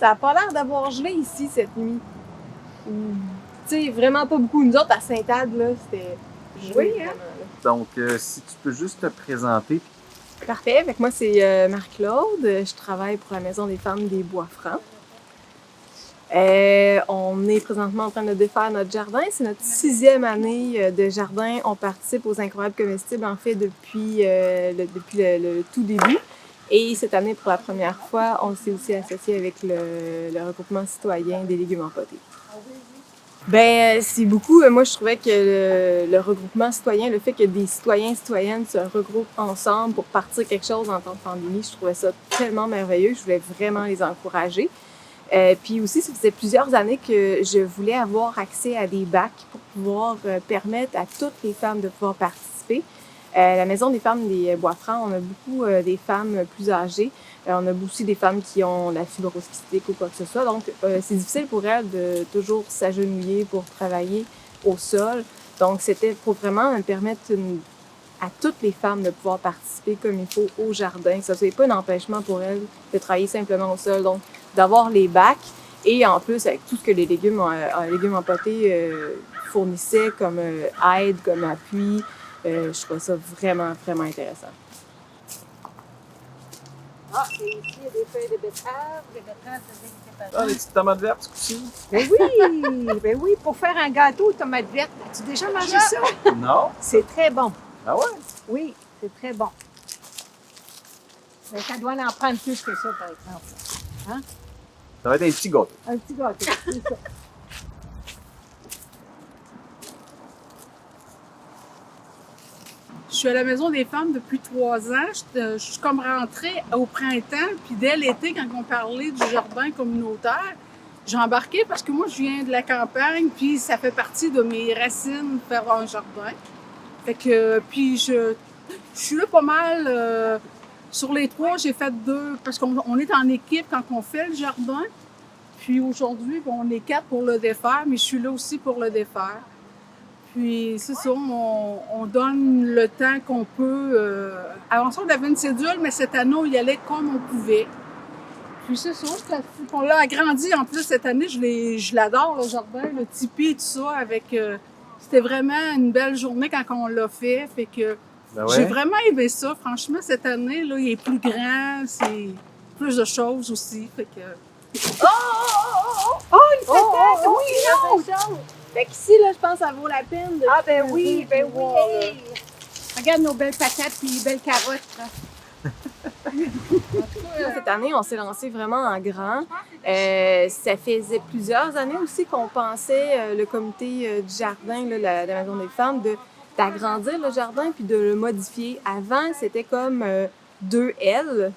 ça n'a pas l'air d'avoir gelé ici cette nuit. Tu sais, vraiment pas beaucoup. Nous autres, à Sainte-Ade, là, c'était gelé vraiment. Là. Donc, si tu peux juste te présenter. Parfait. Fait que moi, c'est Marie-Claude. Je travaille pour la Maison des femmes des Bois-Francs. On est présentement en train de défaire notre jardin. C'est notre 6e année de jardin. On participe aux Incroyables comestibles, en fait, depuis le tout début. Et cette année, pour la première fois, on s'est aussi associé avec le regroupement citoyen des légumes empotés. Ben, c'est beaucoup. Moi, je trouvais que le regroupement citoyen, le fait que des citoyens et citoyennes se regroupent ensemble pour partir quelque chose en temps de pandémie, je trouvais ça tellement merveilleux. Je voulais vraiment les encourager. Puis aussi, ça faisait plusieurs années que je voulais avoir accès à des bacs pour pouvoir permettre à toutes les femmes de pouvoir participer. La Maison des femmes des Bois-Francs, on a beaucoup des femmes plus âgées. On a aussi des femmes qui ont la fibrose cystique ou quoi que ce soit. Donc, c'est difficile pour elles de toujours s'agenouiller pour travailler au sol. Donc, c'était pour vraiment permettre à toutes les femmes de pouvoir participer comme il faut au jardin. Ça, c'est pas un empêchement pour elles de travailler simplement au sol. Donc, d'avoir les bacs et en plus, avec tout ce que les légumes empotés fournissaient comme aide, comme appui, je trouve ça vraiment, vraiment intéressant. Ah, et ici, il y a des feuilles de betterave. Les betteraves, ça vient séparer. Ah, les petites tomates vertes, aussi. Ben oui, ben oui, pour faire un gâteau aux tomates vertes. As-tu déjà mangé ça? Non? C'est très bon. Ah ouais? Oui, c'est très bon. Mais ça doit en prendre plus que ça, par exemple. Hein? Ça va être un petit gâteau. Un petit gâteau, c'est ça. Je suis à la Maison des femmes depuis 3 ans. Je suis comme rentrée au printemps, puis dès l'été, quand on parlait du jardin communautaire, j'ai embarqué parce que moi, je viens de la campagne, puis ça fait partie de mes racines faire un jardin. Fait que, puis je suis là pas mal. Sur les 3, j'ai fait 2, parce qu'on est en équipe quand on fait le jardin. Puis aujourd'hui, on est 4 pour le défaire, mais je suis là aussi pour le défaire. Puis c'est ça, on donne le temps qu'on peut. Avant ça, on avait une cédule, mais cette année, on y allait comme on pouvait. Puis c'est ça, on l'a agrandi. En plus, cette année, je l'adore, le jardin, le tipi et tout ça. C'était vraiment une belle journée quand on l'a fait. Fait que Ben ouais. j'ai vraiment aimé ça. Franchement, cette année, là, il est plus grand, c'est plus de choses aussi. Fait que... Oh, une patate! Oui, non! Fait qu'ici, là, je pense que ça vaut la peine de... Ah, ben oui, ben voir, oui! Regarde nos belles patates et les belles carottes. Là. Cette année, on s'est lancé vraiment en grand. Ça faisait plusieurs années aussi qu'on pensait, le comité du jardin, là, la Maison des femmes, d'agrandir le jardin puis de le modifier. Avant, c'était comme 2 L.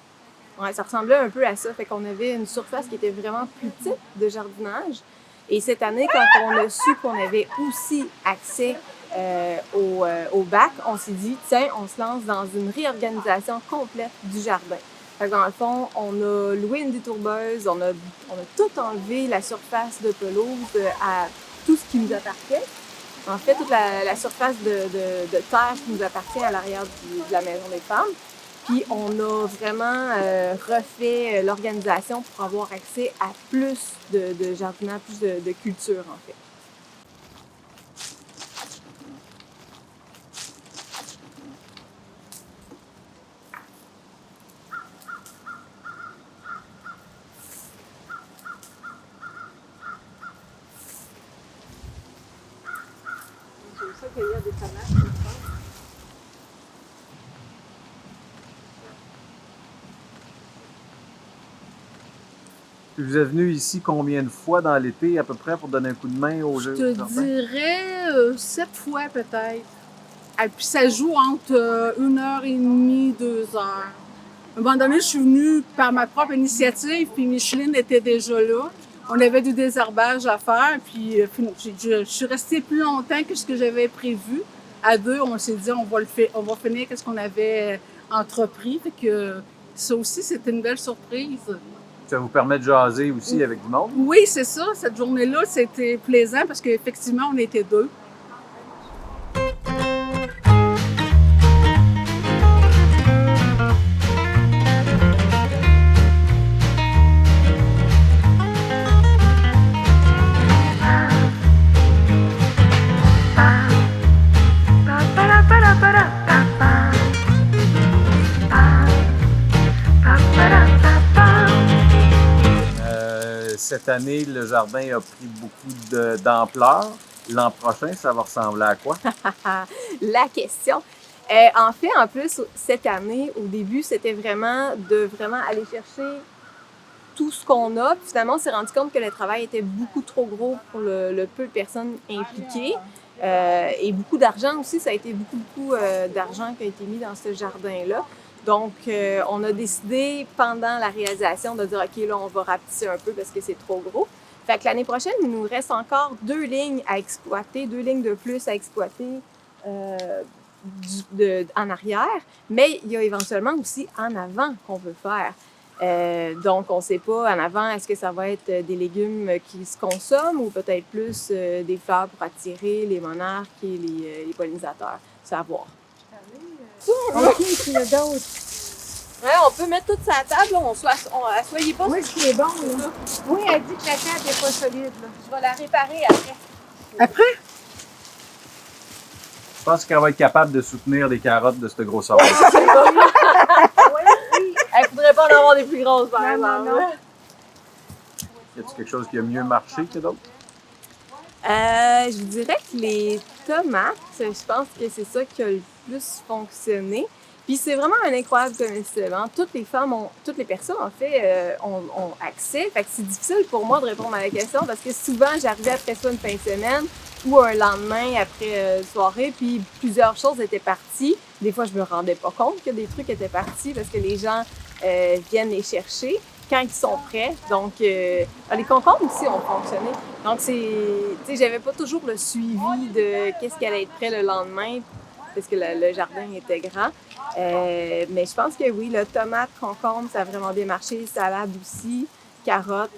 Ouais, ça ressemblait un peu à ça. Fait qu'on avait une surface qui était vraiment plus petite de jardinage. Et cette année, quand on a su qu'on avait aussi accès au bac, on s'est dit, tiens, on se lance dans une réorganisation complète du jardin. Fait que dans le fond, on a loué une détourbeuse, on a tout enlevé la surface de pelouse à tout ce qui nous appartient. En fait, toute la surface de terre qui nous appartient à l'arrière de la Maison des femmes. Puis on a vraiment refait l'organisation pour avoir accès à plus de jardinage, plus de culture, en fait. J'aime ça cueillir des tomates. Puis vous êtes venu ici combien de fois dans l'été à peu près pour donner un coup de main au jeu? Je te dirais 7 fois peut-être. Et puis ça joue entre 1h30, 2h. À un moment donné, je suis venue par ma propre initiative, puis Micheline était déjà là. On avait du désherbage à faire, puis je suis restée plus longtemps que ce que j'avais prévu. À 2, on s'est dit on va finir ce qu'on avait entrepris. Fait que ça aussi, c'était une belle surprise. Ça vous permet de jaser aussi avec du monde? Oui, c'est ça. Cette journée-là, c'était plaisant parce qu'effectivement, on était 2. cette année, le jardin a pris beaucoup d'ampleur. L'an prochain, ça va ressembler à quoi? La question. En fait, en plus, cette année, au début, c'était vraiment de aller chercher tout ce qu'on a. Puis finalement, on s'est rendu compte que le travail était beaucoup trop gros pour le peu de personnes impliquées. Et beaucoup d'argent aussi. Ça a été beaucoup d'argent qui a été mis dans ce jardin-là. Donc, on a décidé pendant la réalisation de dire, OK, là, on va rapetisser un peu parce que c'est trop gros. Fait que l'année prochaine, il nous reste encore 2 lignes à exploiter, 2 lignes de plus à exploiter en arrière. Mais il y a éventuellement aussi en avant qu'on veut faire. Donc, on ne sait pas en avant, est-ce que ça va être des légumes qui se consomment ou peut-être plus des fleurs pour attirer les monarques et les pollinisateurs. C'est à voir. OK, puis le d'autres. Ouais, on peut mettre tout ça à table, là. Assoyez pas. Oui, ce qui est bon, là. Oui, elle dit que la table n'est pas solide, là. Je vais la réparer après. Après? Je pense qu'elle va être capable de soutenir les carottes de cette grosseur-là. Elle ne faudrait pas en avoir des plus grosses, par exemple. non. Y a-t-il quelque chose qui a mieux marché que d'autres? Je vous dirais que les tomates, je pense que c'est ça qui a le plus fonctionné. Puis c'est vraiment un incroyable comestible. Hein? Toutes les personnes, en fait, ont accès. Fait que c'est difficile pour moi de répondre à la question parce que souvent, j'arrivais après ça une fin de semaine ou un lendemain après soirée, puis plusieurs choses étaient parties. Des fois, je me rendais pas compte que des trucs étaient partis parce que les gens viennent les chercher quand ils sont prêts. Donc, les concombres aussi ont fonctionné. Donc, j'avais pas toujours le suivi de qu'est-ce qui allait être prêt le lendemain parce que le jardin était grand. Mais je pense que oui, le tomate, concombre, ça a vraiment bien marché. Salade aussi, carottes.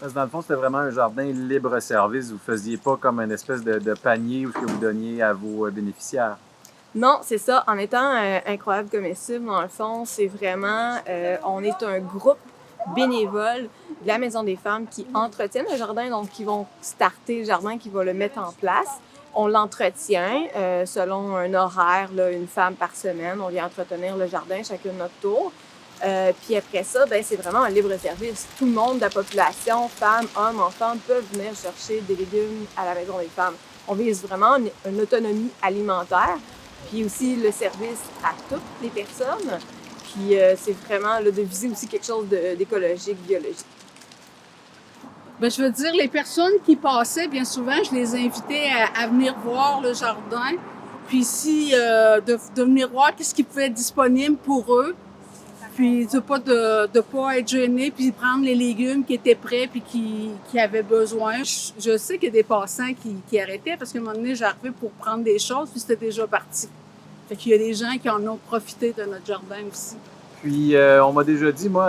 Parce que dans le fond, c'était vraiment un jardin libre-service. Vous ne faisiez pas comme une espèce de panier où que vous donniez à vos bénéficiaires. Non, c'est ça. En étant incroyable comestible, dans le fond, c'est vraiment... on est un groupe bénévole de la Maison des femmes qui entretiennent le jardin, donc qui vont starter le jardin, qui vont le mettre en place. On l'entretient selon un horaire, là, une femme par semaine. On vient entretenir le jardin chacun notre tour. Puis après ça, ben, c'est vraiment un libre service. Tout le monde de la population, femmes, hommes, enfants, peuvent venir chercher des légumes à la Maison des femmes. On vise vraiment une autonomie alimentaire, puis aussi le service à toutes les personnes. Puis c'est vraiment là, de viser aussi quelque chose d'écologique, biologique. Ben, je veux dire, les personnes qui passaient, bien souvent, je les invitais à venir voir le jardin. Puis ici, de venir voir qu'est-ce qui pouvait être disponible pour eux. Puis de pas être gêné, puis prendre les légumes qui étaient prêts puis qui avaient besoin. Je sais qu'il y a des passants qui arrêtaient parce qu'à un moment donné, j'arrivais pour prendre des choses puis c'était déjà parti. Fait qu'il y a des gens qui en ont profité de notre jardin aussi. Puis on m'a déjà dit, moi,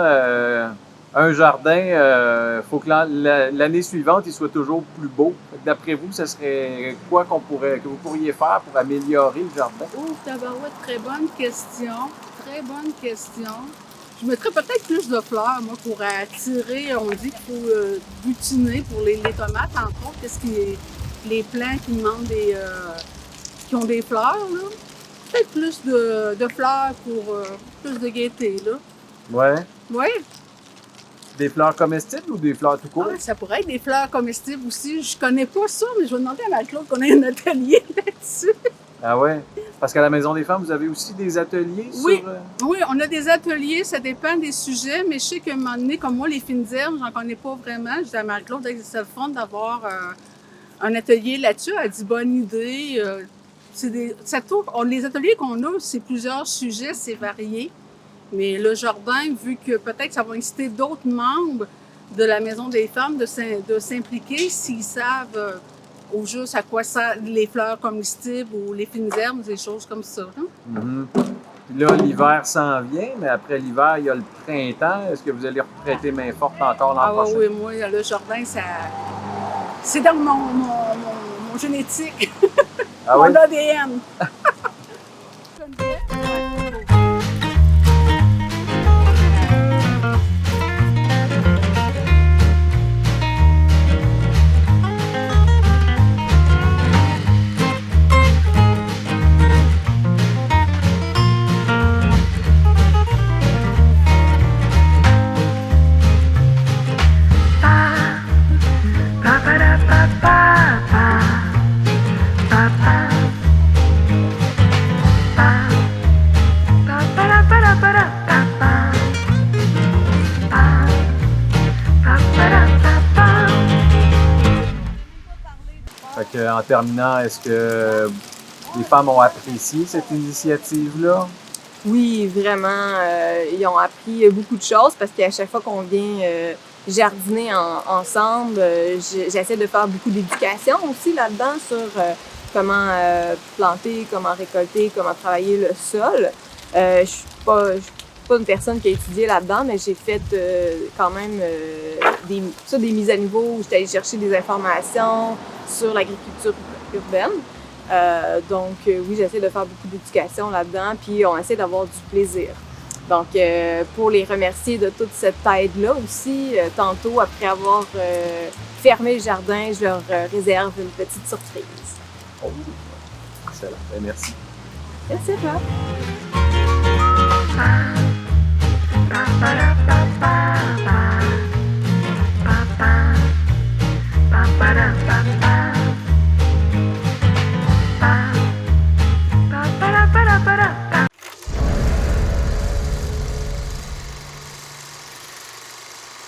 un jardin, faut que l'année suivante, il soit toujours plus beau. D'après vous, ce serait quoi que vous pourriez faire pour améliorer le jardin? Oh, tabarouette, très bonne question. Très bonne question. Je mettrais peut-être plus de fleurs, moi, pour attirer, on dit qu'il faut butiner pour les tomates, entre autres. Qu'est-ce qui les plants qui demandent qui ont des fleurs, là. Peut-être plus de fleurs pour plus de gaieté, là. Ouais. Oui. Des fleurs comestibles ou des fleurs tout court? Ah, ça pourrait être des fleurs comestibles aussi. Je connais pas ça, mais je vais demander à Marie-Claude qu'on ait un atelier là-dessus. Ah ouais? Parce qu'à la Maison des femmes, vous avez aussi des ateliers Oui. sur... Oui, on a des ateliers, ça dépend des sujets, mais je sais qu'à un moment donné, comme moi, les fines herbes, j'en connais pas vraiment. Je dis à Marie-Claude, c'est le fun d'avoir un atelier là-dessus. Elle dit bonne idée. les ateliers qu'on a, c'est plusieurs sujets, c'est varié. Mais le jardin, vu que peut-être ça va inciter d'autres membres de la Maison des femmes de s'impliquer s'ils savent au juste à quoi ça les fleurs comestibles ou les fines herbes, des choses comme ça. Hein? Mhm. Puis là, l'hiver s'en vient, mais après l'hiver, il y a le printemps. Est-ce que vous allez reprêter main forte encore l'an prochain? Oui, moi, le jardin, c'est dans mon génétique, Ah mon oui? ADN. Fait que, en terminant, est-ce que les femmes ont apprécié cette initiative-là? Oui, vraiment. Ils ont appris beaucoup de choses parce qu'à chaque fois qu'on vient jardiner ensemble, j'essaie de faire beaucoup d'éducation aussi là-dedans sur comment planter, comment récolter, comment travailler le sol. Je suis pas une personne qui a étudié là-dedans, mais j'ai fait quand même des mises à niveau où j'étais allée chercher des informations sur l'agriculture urbaine. Donc, oui, j'essaie de faire beaucoup d'éducation là-dedans, puis on essaie d'avoir du plaisir. Donc, pour les remercier de toute cette aide-là aussi, tantôt, après avoir fermé le jardin, je leur réserve une petite surprise. Oh, excellent. Ben, merci. Merci à toi. Ah.